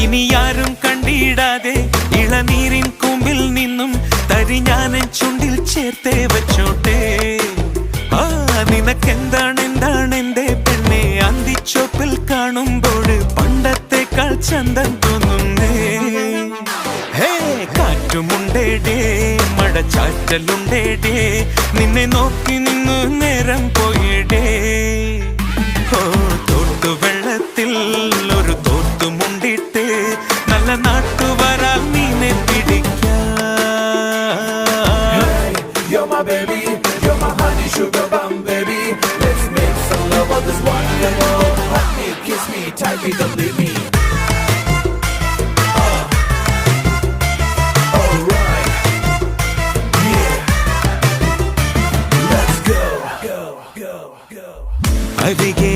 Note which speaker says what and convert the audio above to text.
Speaker 1: ഇനി ആരും കണ്ടിടാതെ ഇളനീരിൻ കൂമ്പിൽ നിന്നും തരി ഞാനൻ ചുണ്ടിൽ ചേർത്തേ വച്ചോട്ടെ. ആ നിനക്കെന്താണ് എന്റെ പെണ്ണെ അന്തിച്ചോപ്പിൽ കാണുമ്പോൾ പണ്ടത്തെക്കാൾ ചന്തം തോന്നുന്നേ. ഹേ കാറ്റുമുണ്ടേടേ മഴച്ചാറ്റലുണ്ടേടേ നിന്നെ നോക്കി നിന്നു നേരം പോയിടേ. ഓ തോട്ടുവെള്ളത്തിൽ ഒരു തോട്ടുമുണ്ടിട്ട് നല്ല നാട്ടുവരാൽ മീനെ പിടിക്കാം.
Speaker 2: You're my baby, you're my honey sugar bum baby. Let's make some love on this wonderful. Hug me, kiss me, tightly, don't leave me. Alright, yeah. Let's go, go, go, go.
Speaker 1: അരികെ